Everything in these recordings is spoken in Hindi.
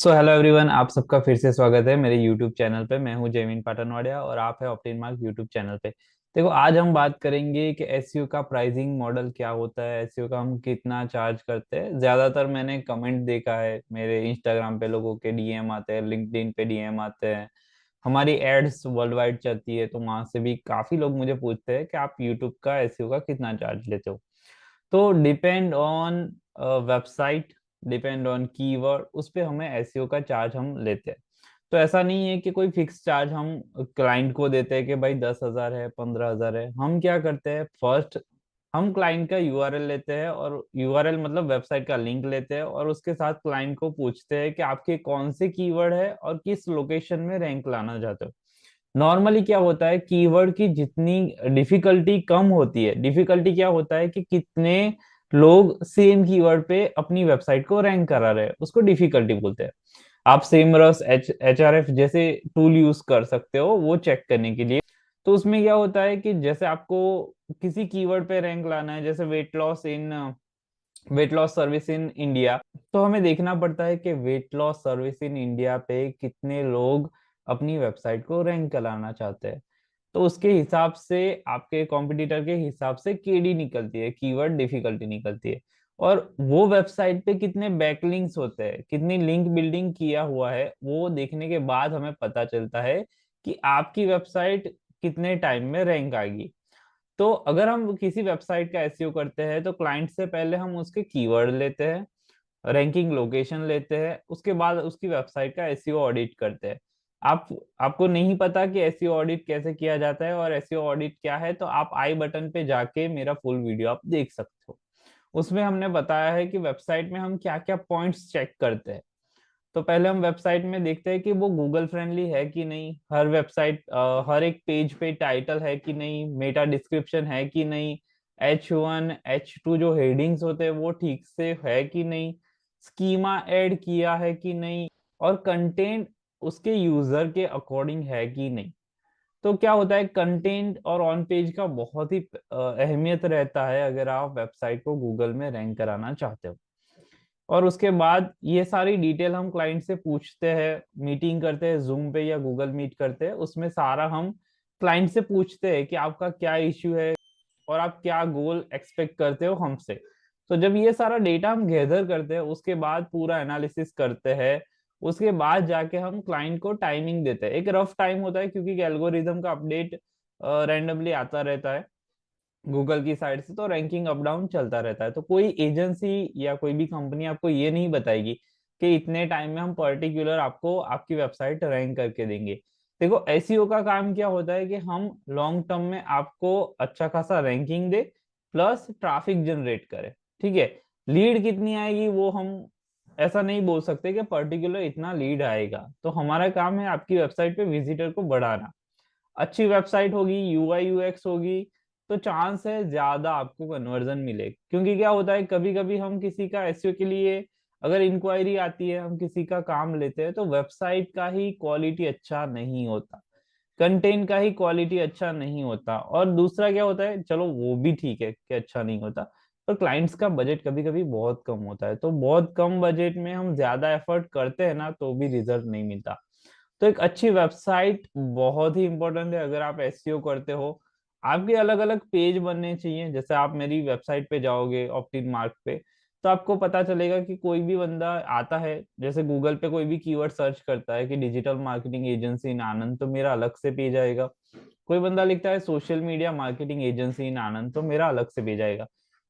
हेलो एवरीवन, आप सबका फिर से स्वागत है मेरे यूट्यूब चैनल पे। मैं हूं जयमीन पाटनवाड़िया और आप है ऑप्टिन मार्क यूट्यूब चैनल पे। देखो, आज हम बात करेंगे कि एसईओ का प्राइसिंग मॉडल क्या होता है, एसईओ का हम कितना चार्ज करते हैं। ज्यादातर मैंने कमेंट देखा है, मेरे इंस्टाग्राम पे लोगों के डीएम आते हैं, लिंक्डइन पे डीएम आते हैं, हमारी एड्स वर्ल्ड वाइड चलती है, तो वहां से भी काफी लोग मुझे पूछते हैं कि आप यूट्यूब का एसईओ का कितना चार्ज लेते हो। तो depend on website, depend on keyword, उस पे हमें एसईओ का चार्ज हम लेते हैं। तो ऐसा नहीं है कि कोई फिक्स चार्ज हम क्लाइंट को देते हैं कि भाई 10,000 है, 15,000 है। हम क्या करते हैं, फर्स्ट हम क्लाइंट का यूआरएल लेते हैं, और यूआरएल मतलब वेबसाइट का लिंक लेते हैं, और उसके साथ क्लाइंट को पूछते हैं कि आपके कौन से कीवर्ड है और किस लोकेशन में रैंक लाना चाहते हो। नॉर्मली क्या होता है, कीवर्ड की जितनी डिफिकल्टी कम होती है, डिफिकल्टी क्या होता है कि कितने लोग सेम कीवर्ड पे अपनी वेबसाइट को रैंक करा रहे हैं, उसको डिफिकल्टी बोलते हैं। आप सेमरस एच आर एफ जैसे टूल यूज कर सकते हो वो चेक करने के लिए। तो उसमें क्या होता है कि जैसे आपको किसी कीवर्ड पे रैंक लाना है, जैसे weight loss service in India, तो हमें देखना पड़ता है कि weight loss service in India पे कितने लोग अपनी वेबसाइट को रैंक कराना चाहते हैं। तो उसके हिसाब से आपके कॉम्पिटिटर के हिसाब से केडी निकलती है, कीवर्ड डिफिकल्टी निकलती है। और वो वेबसाइट पे कितने बैकलिंक्स होते हैं, कितनी लिंक बिल्डिंग किया हुआ है, वो देखने के बाद हमें पता चलता है कि आपकी वेबसाइट कितने टाइम में रैंक आएगी। तो अगर हम किसी वेबसाइट का एसईओ करते हैं तो क्लाइंट से पहले हम उसके कीवर्ड लेते हैं, रैंकिंग लोकेशन लेते हैं, उसके बाद उसकी वेबसाइट का एसईओ ऑडिट करते हैं। आप आपको नहीं पता कि एसईओ ऑडिट कैसे किया जाता है और एसईओ ऑडिट क्या है, तो आप आई बटन पे जाके मेरा फुल वीडियो आप देख सकते हो। उसमें हमने बताया है कि वेबसाइट में हम क्या क्या पॉइंट्स चेक करते हैं। तो पहले हम वेबसाइट में देखते हैं कि वो गूगल फ्रेंडली है कि नहीं, हर वेबसाइट हर एक पेज पे टाइटल है कि नहीं, मेटा डिस्क्रिप्शन है कि नहीं, H1 H2 जो हेडिंग्स होते हैं वो ठीक से है कि नहीं, स्कीमा ऐड किया है कि नहीं, और कंटेंट उसके यूजर के अकॉर्डिंग है कि नहीं। तो क्या होता है, कंटेंट और ऑन पेज का बहुत ही अहमियत रहता है अगर आप वेबसाइट को गूगल में रैंक कराना चाहते हो। और उसके बाद ये सारी डिटेल हम क्लाइंट से पूछते हैं, मीटिंग करते हैं, जूम पे या गूगल मीट करते हैं, उसमें सारा हम क्लाइंट से पूछते हैं कि आपका क्या इश्यू है और आप क्या गोल एक्सपेक्ट करते हो हमसे। तो जब ये सारा डेटा हम गैदर करते हैं, उसके बाद पूरा एनालिसिस करते हैं, उसके बाद जाके हम क्लाइंट को टाइमिंग देते हैं। एक रफ टाइम होता है क्योंकि एल्गोरिदम का अपडेट रैंडमली आता रहता है गूगल की साइड से, तो रैंकिंग अप डाउन चलता रहता है। तो कोई एजेंसी या कोई भी कंपनी आपको ये नहीं बताएगी कि इतने टाइम में हम पर्टिकुलर आपको आपकी वेबसाइट रैंक करके देंगे। देखो, एसईओ का काम क्या होता है कि हम लॉन्ग टर्म में आपको अच्छा खासा रैंकिंग दे, प्लस ट्रैफिक जनरेट करे। ठीक है, लीड कितनी आएगी वो हम ऐसा नहीं बोल सकते कि पर्टिकुलर इतना लीड आएगा। तो हमारा काम है आपकी वेबसाइट पे विजिटर को बढ़ाना। अच्छी वेबसाइट होगी, यूआई यूएक्स होगी, तो चांस है ज्यादा आपको कन्वर्जन मिले। क्योंकि क्या होता है, कभी कभी हम किसी का एसईओ के लिए अगर इंक्वायरी आती है, हम किसी का काम लेते हैं, तो वेबसाइट का ही क्वालिटी अच्छा नहीं होता, कंटेंट का ही क्वालिटी अच्छा नहीं होता, और दूसरा क्या होता है, चलो वो भी ठीक है कि अच्छा नहीं होता, पर क्लाइंट्स का बजट कभी कभी बहुत कम होता है। तो बहुत कम बजट में हम ज्यादा एफर्ट करते हैं ना, तो भी रिजल्ट नहीं मिलता। तो एक अच्छी वेबसाइट बहुत ही इंपॉर्टेंट है अगर आप एसईओ करते हो। आपके अलग अलग पेज बनने चाहिए। जैसे आप मेरी वेबसाइट पे जाओगे ऑप्टिन मार्क पे, तो आपको पता चलेगा कि कोई भी बंदा आता है, जैसे गूगल पे कोई भी कीवर्ड सर्च करता है कि डिजिटल मार्केटिंग एजेंसी इन आनंद, तो मेरा अलग से पेज आएगा। कोई बंदा लिखता है सोशल मीडिया मार्केटिंग एजेंसी इन आनंद, तो मेरा अलग से पेज आएगा।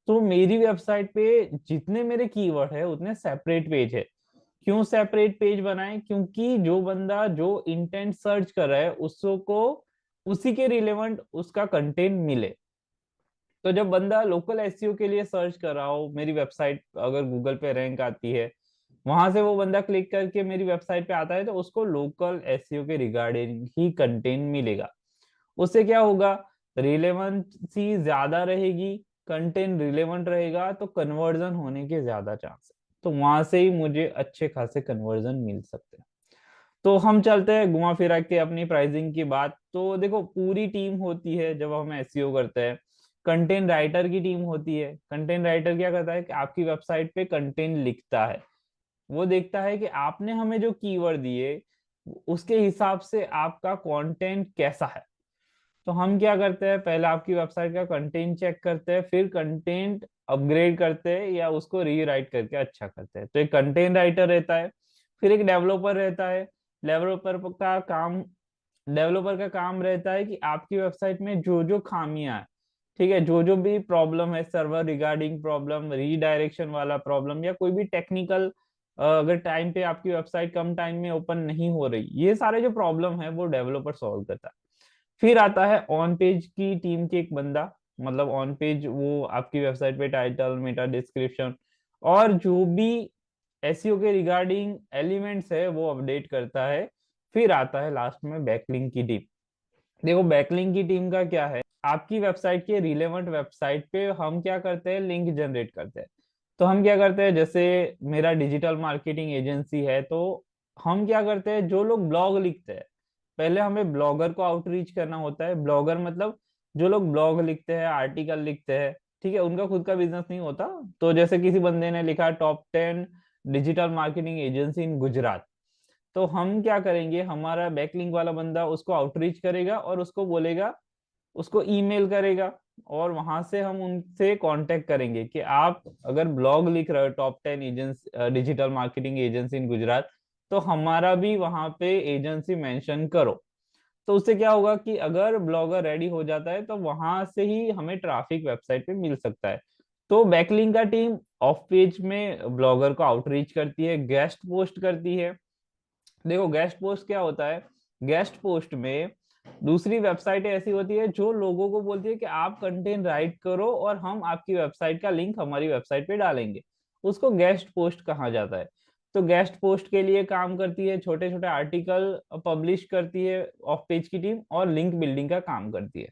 तो मेरी वेबसाइट पे जितने मेरे कीवर्ड है उतने सेपरेट पेज है। क्यों सेपरेट पेज बनाए, क्योंकि जो बंदा जो इंटेंट सर्च कर रहा है उसको उसी के रिलेवेंट उसका कंटेंट मिले। तो जब बंदा लोकल एसईओ के लिए सर्च कर रहा हो, मेरी वेबसाइट अगर गूगल पे रैंक आती है, वहां से वो बंदा क्लिक करके मेरी वेबसाइट पे आता है, तो उसको लोकल एसईओ के रिगार्डिंग ही कंटेंट मिलेगा। उससे क्या होगा, रिलेवेंसी ज्यादा रहेगी, कंटेंट रिलेवेंट रहेगा, तो कन्वर्जन होने के ज्यादा चांस है। तो वहां से ही मुझे अच्छे खासे कन्वर्जन मिल सकते हैं। तो हम चलते हैं घुमा फिरा के अपनी प्राइसिंग की बात। तो देखो, पूरी टीम होती है जब हम एसईओ करते हैं। कंटेंट राइटर की टीम होती है। कंटेंट राइटर क्या करता है कि आपकी वेबसाइट पे कंटेंट लिखता है। वो देखता है कि आपने हमें जो कीवर्ड दिए उसके हिसाब से आपका कंटेंट कैसा है। तो हम क्या करते हैं, पहले आपकी वेबसाइट का कंटेंट चेक करते हैं, फिर कंटेंट अपग्रेड करते हैं या उसको रीराइट करके अच्छा करते हैं। तो एक कंटेंट राइटर रहता है, फिर एक डेवलपर रहता है। डेवलपर का काम डेवलपर का काम रहता है कि आपकी वेबसाइट में जो जो खामियां है, ठीक है, जो जो भी प्रॉब्लम है, सर्वर रिगार्डिंग प्रॉब्लम, रीडायरेक्शन वाला प्रॉब्लम, या कोई भी टेक्निकल, अगर टाइम पे आपकी वेबसाइट कम टाइम में ओपन नहीं हो रही, ये सारे जो प्रॉब्लम है वो डेवलपर सॉल्व करता है। फिर आता है ऑन पेज की टीम के एक बंदा, मतलब ऑन पेज वो आपकी वेबसाइट पे टाइटल, मेटा डिस्क्रिप्शन और जो भी एसईओ के रिगार्डिंग एलिमेंट्स है वो अपडेट करता है। फिर आता है लास्ट में बैकलिंक की टीम। देखो बैकलिंक की टीम का क्या है, आपकी वेबसाइट के रिलेवेंट वेबसाइट पे हम क्या करते हैं, लिंक जनरेट करते हैं। तो हम क्या करते हैं, जैसे मेरा डिजिटल मार्केटिंग एजेंसी है, तो हम क्या करते हैं, जो लोग ब्लॉग लिखते हैं, पहले हमें ब्लॉगर को आउटरीच करना होता है। ब्लॉगर मतलब जो लोग ब्लॉग लिखते हैं, आर्टिकल लिखते हैं, ठीक है, उनका खुद का बिजनेस नहीं होता। तो जैसे किसी बंदे ने लिखा top 10 digital marketing agency in Gujarat, तो हम क्या करेंगे, हमारा बैकलिंक वाला बंदा उसको आउटरीच करेगा और उसको बोलेगा, उसको ईमेल करेगा, और वहां से हम उनसे कांटेक्ट करेंगे कि आप अगर ब्लॉग लिख रहे हो top 10 agency digital marketing agency in Gujarat, तो हमारा भी वहां पे एजेंसी मेंशन करो। तो उससे क्या होगा कि अगर ब्लॉगर रेडी हो जाता है तो वहां से ही हमें ट्रैफिक वेबसाइट पे मिल सकता है। तो बैकलिंक का टीम ऑफ पेज में ब्लॉगर को आउटरीच करती है, गेस्ट पोस्ट करती है। देखो गेस्ट पोस्ट क्या होता है, गेस्ट पोस्ट में दूसरी वेबसाइट ऐसी होती है जो लोगों को बोलती है कि आप कंटेंट राइट करो और हम आपकी वेबसाइट का लिंक हमारी वेबसाइट पे डालेंगे, उसको गेस्ट पोस्ट कहा जाता है। तो गेस्ट पोस्ट के लिए काम करती है, छोटे छोटे आर्टिकल पब्लिश करती है ऑफ पेज की टीम, और लिंक बिल्डिंग का काम करती है।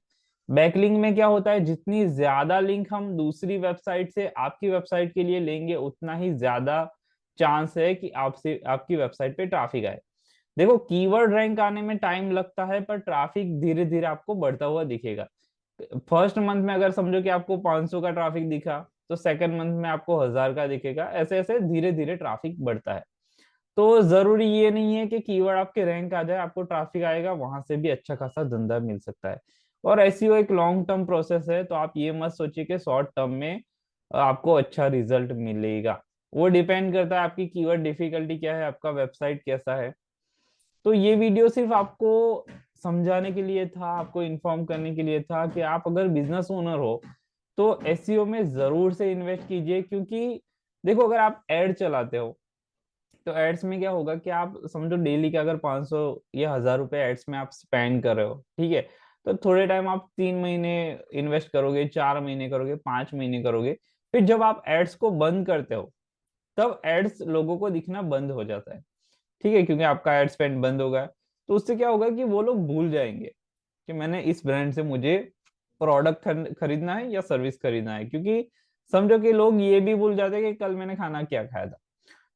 बैकलिंक में क्या होता है, जितनी ज्यादा लिंक हम दूसरी वेबसाइट से आपकी वेबसाइट के लिए लेंगे, उतना ही ज्यादा चांस है कि आपसे आपकी वेबसाइट पे ट्रैफिक आए। देखो कीवर्ड रैंक आने में टाइम लगता है, पर ट्रैफिक धीरे धीरे आपको बढ़ता हुआ दिखेगा। फर्स्ट मंथ में अगर समझो कि आपको 500 का ट्रैफिक दिखा, तो सेकंड मंथ में आपको 1000 का दिखेगा, ऐसे ऐसे धीरे धीरे ट्रैफिक बढ़ता है। तो जरूरी ये नहीं है कि कीवर्ड आपके रैंक आ जाए, आपको ट्रैफिक आएगा, वहां से भी अच्छा खासा धंधा मिल सकता है। और एसईओ एक लॉन्ग टर्म प्रोसेस है, तो आप ये मत सोचिए कि शॉर्ट टर्म में आपको अच्छा रिजल्ट मिलेगा। वो डिपेंड करता है आपकी कीवर्ड डिफिकल्टी क्या है, आपका वेबसाइट कैसा है। तो ये वीडियो सिर्फ आपको समझाने के लिए था, आपको इन्फॉर्म करने के लिए था कि आप अगर बिजनेस ओनर हो तो एसईओ में जरूर से इन्वेस्ट कीजिए। क्योंकि देखो अगर आप एड चलाते हो, तो एड्स में क्या होगा कि आप समझो डेली का अगर 500 या 1000 रुपए एड्स में आप स्पेंड कर रहे हो, ठीक है, तो थोड़े टाइम आप 3 महीने इन्वेस्ट करोगे, 4 महीने करोगे, 5 महीने करोगे, फिर जब आप एड्स को बंद करते हो, तब एड्स लोगों को दिखना बंद हो जाता है, ठीक है, क्योंकि आपका एड स्पेंड बंद होगा। तो उससे क्या होगा कि वो लोग भूल जाएंगे कि मैंने इस ब्रांड से मुझे प्रोडक्ट खरीदना है या सर्विस खरीदना है। क्योंकि समझो कि लोग ये भी भूल जाते हैं कि कल मैंने खाना क्या खाया था।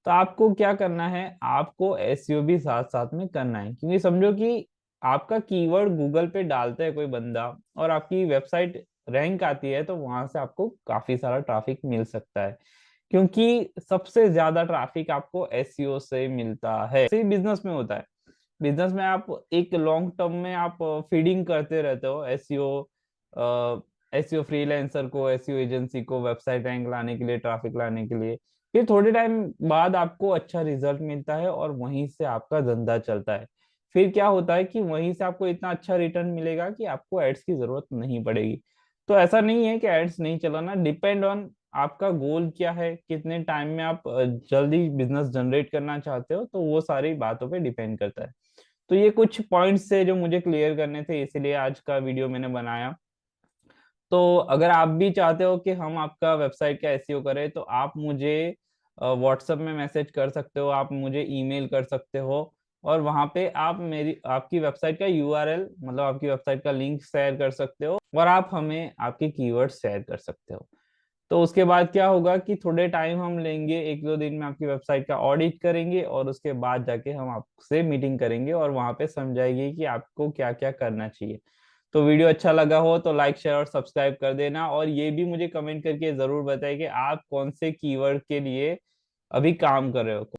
तो आपको क्या करना है, आपको एसईओ भी साथ साथ में करना है। क्योंकि समझो कि आपका कीवर्ड गूगल पे डालता है कोई बंदा और आपकी वेबसाइट रैंक आती है, तो वहां से आपको काफी सारा ट्रैफिक मिल सकता है। क्योंकि सबसे ज्यादा ट्रैफिक आपको एसईओ से मिलता है। सही बिजनेस में होता है, बिजनेस में आप एक लॉन्ग टर्म में आप फीडिंग करते रहते हो एसईओ, एसईओ फ्रीलांसर को, एसईओ एजेंसी को वेबसाइट रैंक लाने के लिए, ट्रैफिक लाने के लिए। फिर थोड़े टाइम बाद आपको अच्छा रिजल्ट मिलता है और वहीं से आपका धंधा चलता है। फिर क्या होता है कि वहीं से आपको इतना अच्छा रिटर्न मिलेगा कि आपको एड्स की जरूरत नहीं पड़ेगी। तो ऐसा नहीं है कि एड्स नहीं चलाना, डिपेंड ऑन आपका गोल क्या है, कितने टाइम में आप जल्दी बिजनेस जनरेट करना चाहते हो, तो वो सारी बातों पे डिपेंड करता है। तो ये कुछ पॉइंट्स थे जो मुझे क्लियर करने थे, इसीलिए आज का वीडियो मैंने बनाया। तो अगर आप भी चाहते हो कि हम आपका वेबसाइट का एसईओ करें, तो आप मुझे व्हाट्सएप में मैसेज कर सकते हो, आप मुझे ईमेल कर सकते हो, और वहां पे आप मेरी आपकी वेबसाइट का यूआरएल, मतलब आपकी वेबसाइट का लिंक शेयर कर सकते हो, और आप हमें आपके कीवर्ड शेयर कर सकते हो। तो उसके बाद क्या होगा कि थोड़े टाइम हम लेंगे, 1-2 दिन में आपकी वेबसाइट का ऑडिट करेंगे, और उसके बाद जाके हम आपसे मीटिंग करेंगे और वहां पे समझाएंगे कि आपको क्या क्या करना चाहिए। तो वीडियो अच्छा लगा हो तो लाइक शेयर और सब्सक्राइब कर देना, और ये भी मुझे कमेंट करके जरूर बताएं कि आप कौन से कीवर्ड के लिए अभी काम कर रहे हो।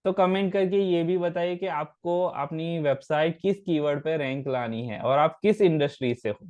तो कमेंट करके ये भी बताइए कि आपको अपनी वेबसाइट किस कीवर्ड पे रैंक लानी है और आप किस इंडस्ट्री से हो।